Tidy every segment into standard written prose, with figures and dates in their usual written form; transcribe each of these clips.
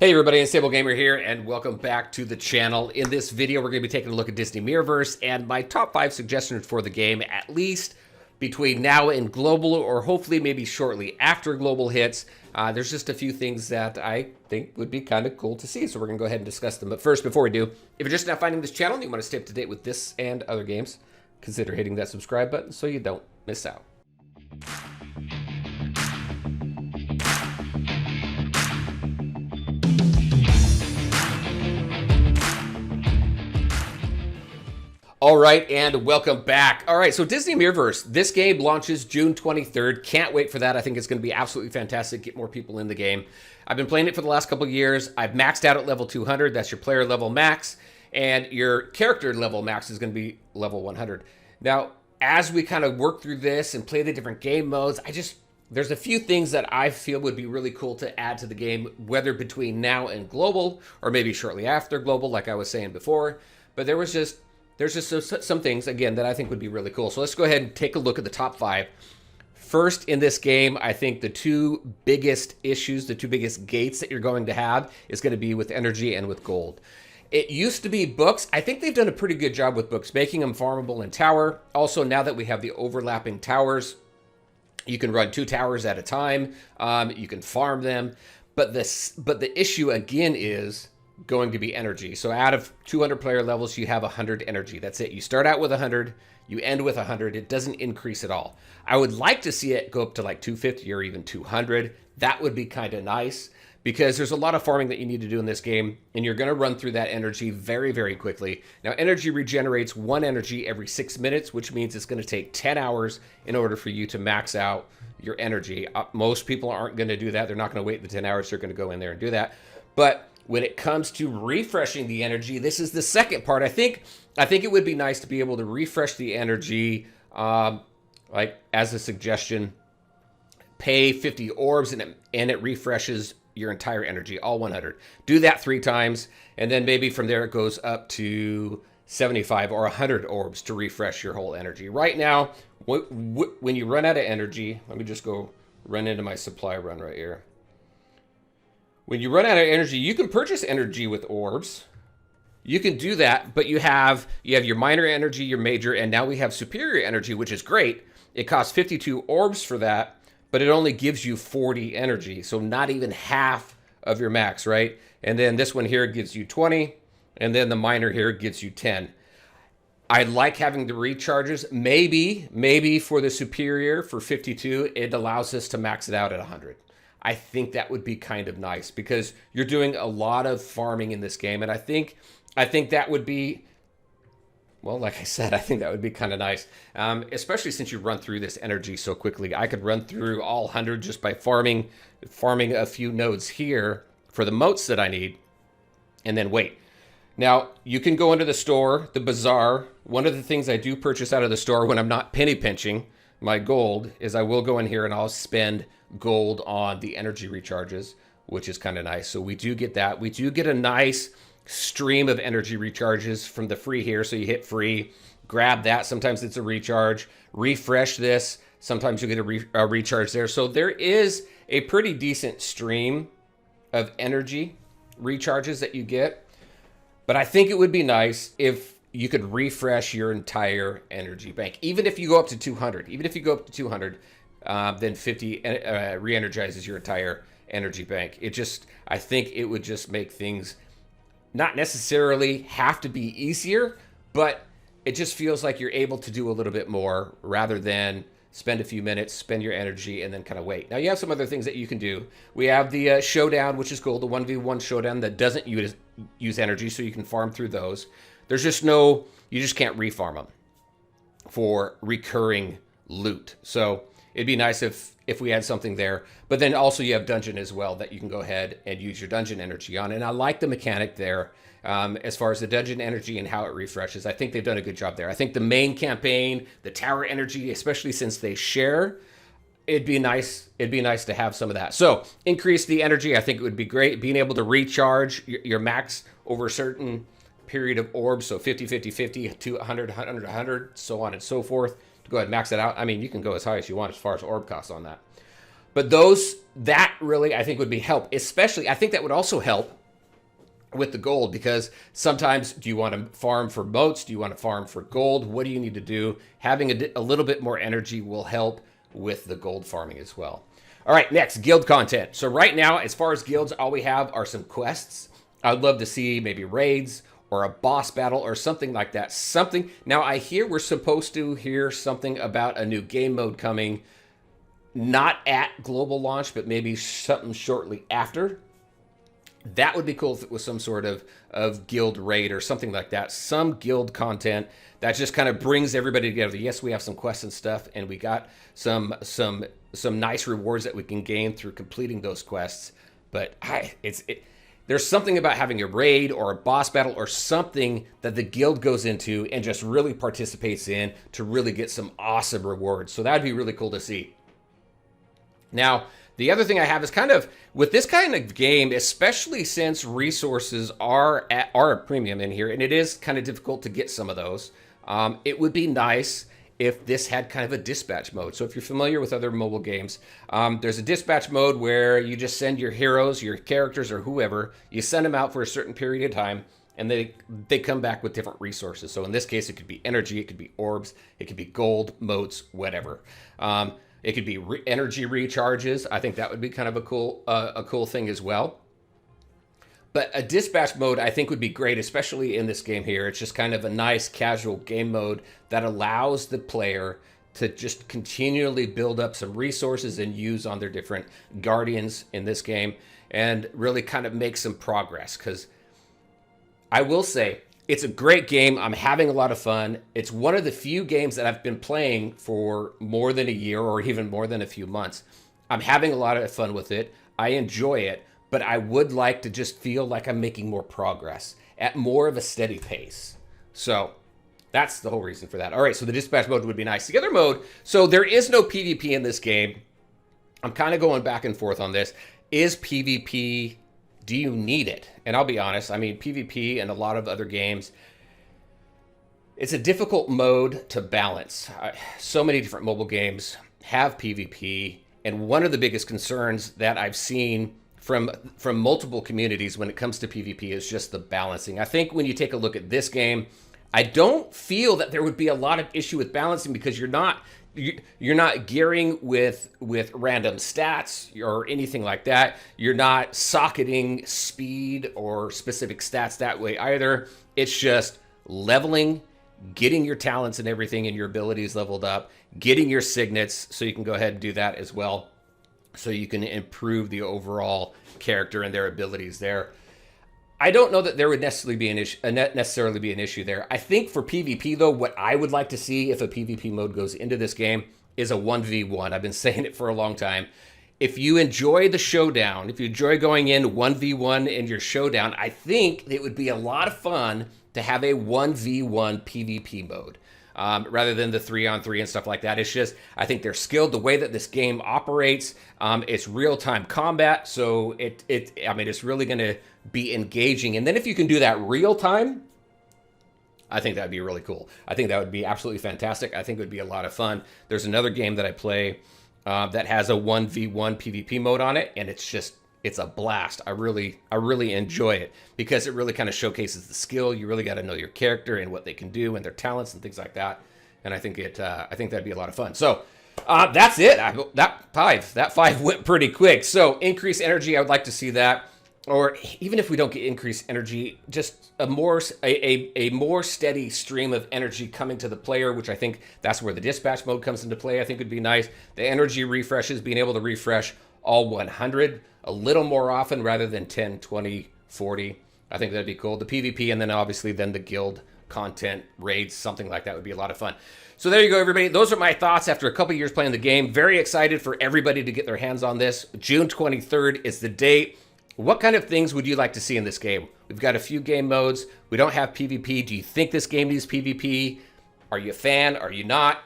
Hey everybody, Unstable Gamer here, and welcome back to the channel. In this video, we're going to be taking a look at Disney Mirrorverse and my top 5 suggestions for the game, at least between now and global, or hopefully maybe shortly after global hits. There's just a few things that I think would be kind of cool to see, so we're going to go ahead and discuss them. But first, before we do, if you're just now finding this channel and you want to stay up to date with this and other games, consider hitting that subscribe button so you don't miss out. All right, and welcome back. All right, so Disney Mirrorverse. This game launches June 23rd. Can't wait for that. I think it's going to be absolutely fantastic. Get more people in the game. I've been playing it for the last couple of years. I've maxed out at level 200. That's your player level max. And your character level max is going to be level 100. Now, as we kind of work through this and play the different game modes, there's a few things that I feel would be really cool to add to the game, whether between now and global, or maybe shortly after global, like I was saying before. But there's just some things, again, that I think would be really cool. So let's go ahead and take a look at the top 5. First, in this game, I think the two biggest issues, the two biggest gates that you're going to have is going to be with energy and with gold. It used to be books. I think they've done a pretty good job with books, making them farmable in tower. Also, now that we have the overlapping towers, you can run 2 towers at a time. You can farm them. But the issue, again, is going to be energy. So out of 200 player levels, you have 100 energy. That's it. You start out with 100, you end with 100. It doesn't increase at all. I would like to see it go up to like 250 or even 200. That would be kind of nice, because there's a lot of farming that you need to do in this game, and you're going to run through that energy very, very quickly. Now, energy regenerates 1 energy every 6 minutes, which means it's going to take 10 hours in order for you to max out your energy. Most people aren't going to do that. They're not going to wait the 10 hours. They're going to go in there and do that. But when it comes to refreshing the energy, this is the second part. I think it would be nice to be able to refresh the energy, like as a suggestion, pay 50 orbs and it refreshes your entire energy, all 100. Do that 3 times, and then maybe from there it goes up to 75 or 100 orbs to refresh your whole energy. Right now, when you run out of energy, let me just go run into my supply run right here. When you run out of energy, you can purchase energy with orbs. You can do that, but you have your minor energy, your major, and now we have superior energy, which is great. It costs 52 orbs for that, but it only gives you 40 energy, so not even half of your max, right? And then this one here gives you 20, and then the minor here gives you 10. I like having the recharges. Maybe for the superior, for 52, it allows us to max it out at 100. I think that would be kind of nice, because you're doing a lot of farming in this game. And I think that would be, well, like I said, I think that would be kind of nice. Especially since you run through this energy so quickly. I could run through all 100 just by farming a few nodes here for the motes that I need, and then wait. Now, you can go into the store, the bazaar. One of the things I do purchase out of the store when I'm not penny pinching my gold is I will go in here and I'll spend gold on the energy recharges, which is kind of nice. So we do get that. We do get a nice stream of energy recharges from the free here. So you hit free, grab that. Sometimes it's a recharge. Refresh this. Sometimes you get a recharge there. So there is a pretty decent stream of energy recharges that you get. But I think it would be nice if you could refresh your entire energy bank. Even if you go up to 200. Even if you go up to 200, then 50 re-energizes your entire energy bank. I think it would just make things not necessarily have to be easier, but it just feels like you're able to do a little bit more rather than spend a few minutes, spend your energy, and then kind of wait. Now, you have some other things that you can do. We have the showdown, which is cool, the 1v1 showdown that doesn't use energy, so you can farm through those. There's just you just can't refarm them for recurring loot. So it'd be nice if we had something there. But then also you have dungeon as well that you can go ahead and use your dungeon energy on. And I like the mechanic there as far as the dungeon energy and how it refreshes. I think they've done a good job there. I think the main campaign, the tower energy, especially since they share, it'd be nice to have some of that. So increase the energy. I think it would be great. Being able to recharge your max over a certain period of orbs. So 50, 50, 50 to 100, 100, 100, so on and so forth. Go ahead and max it out. I mean, you can go as high as you want as far as orb costs on that. But that really, I think, would be help. Especially, I think that would also help with the gold, because sometimes, do you want to farm for motes? Do you want to farm for gold? What do you need to do? Having a little bit more energy will help with the gold farming as well. All right, next, guild content. So right now, as far as guilds, all we have are some quests. I'd love to see maybe raids or a boss battle or something like that. Something. Now, I hear we're supposed to hear something about a new game mode coming, not at global launch, but maybe something shortly after. That would be cool if it was some sort of guild raid or something like that. Some guild content that just kind of brings everybody together. Yes, we have some quests and stuff, and we got some nice rewards that we can gain through completing those quests. But there's something about having a raid or a boss battle or something that the guild goes into and just really participates in to really get some awesome rewards. So that'd be really cool to see. Now, the other thing I have is kind of, with this kind of game, especially since resources are a premium in here, and it is kind of difficult to get some of those, it would be nice if this had kind of a dispatch mode. So if you're familiar with other mobile games, there's a dispatch mode where you just send your heroes, your characters, or whoever, you send them out for a certain period of time, and they come back with different resources. So in this case, it could be energy, it could be orbs, it could be gold, motes, whatever. It could be energy recharges. I think that would be kind of a cool thing as well. But a dispatch mode, I think, would be great, especially in this game here. It's just kind of a nice casual game mode that allows the player to just continually build up some resources and use on their different guardians in this game and really kind of make some progress. Because I will say, it's a great game. I'm having a lot of fun. It's one of the few games that I've been playing for more than a year or even more than a few months. I'm having a lot of fun with it. I enjoy it, but I would like to just feel like I'm making more progress at more of a steady pace. So that's the whole reason for that. All right, so the dispatch mode would be nice. The other mode, so there is no PvP in this game. I'm kind of going back and forth on this. Is PvP... do you need it? And I'll be honest, I mean, PvP and a lot of other games, it's a difficult mode to balance. So many different mobile games have PvP, and one of the biggest concerns that I've seen from multiple communities when it comes to PvP is just the balancing. I think when you take a look at this game, I don't feel that there would be a lot of issue with balancing, because you're not gearing with random stats or anything like that. You're not socketing speed or specific stats that way either. It's just leveling, getting your talents and everything and your abilities leveled up, getting your signets, so you can go ahead and do that as well, so you can improve the overall character and their abilities there. I don't know that there would necessarily be an issue there. I think for PvP, though, what I would like to see if a PvP mode goes into this game is a 1v1. I've been saying it for a long time. If you enjoy the showdown, if you enjoy going in 1v1 in your showdown, I think it would be a lot of fun to have a 1v1 PvP mode. Rather than the 3-on-3 and stuff like that. It's just, I think they're skilled. The way that this game operates, it's real-time combat, so it's really going to be engaging. And then if you can do that real-time, I think that would be really cool. I think that would be absolutely fantastic. I think it would be a lot of fun. There's another game that I play that has a 1v1 PvP mode on it, and it's a blast. I really enjoy it, because it really kind of showcases the skill. You really got to know your character and what they can do and their talents and things like that. And I think that'd be a lot of fun. So that's it. That 5 went pretty quick. So increased energy, I would like to see that. Or even if we don't get increased energy, just a more steady stream of energy coming to the player, which I think that's where the dispatch mode comes into play. I think would be nice. The energy refreshes, being able to refresh all 100 a little more often rather than 10, 20, 40. I think that'd be cool. The PvP, and then obviously then the guild content, raids, something like that would be a lot of fun. So there you go, everybody. Those are my thoughts after a couple years playing the game. Very excited for everybody to get their hands on this. June 23rd is the date. What kind of things would you like to see in this game? We've got a few game modes. We don't have PvP. Do you think this game needs PvP? Are you a fan? Are you not?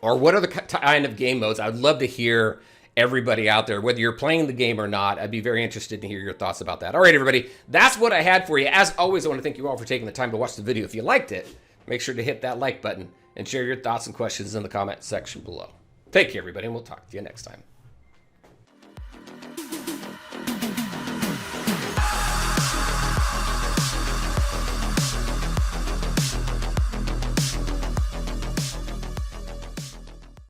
Or what are the kind of game modes? I'd love to hear everybody out there, whether you're playing the game or not. I'd be very interested to hear your thoughts about that. All right, everybody, that's what I had for you. As always, I want to thank you all for taking the time to watch the video. If you liked it, make sure to hit that like button and share your thoughts and questions in the comment section below. Take care, everybody, and we'll talk to you next time.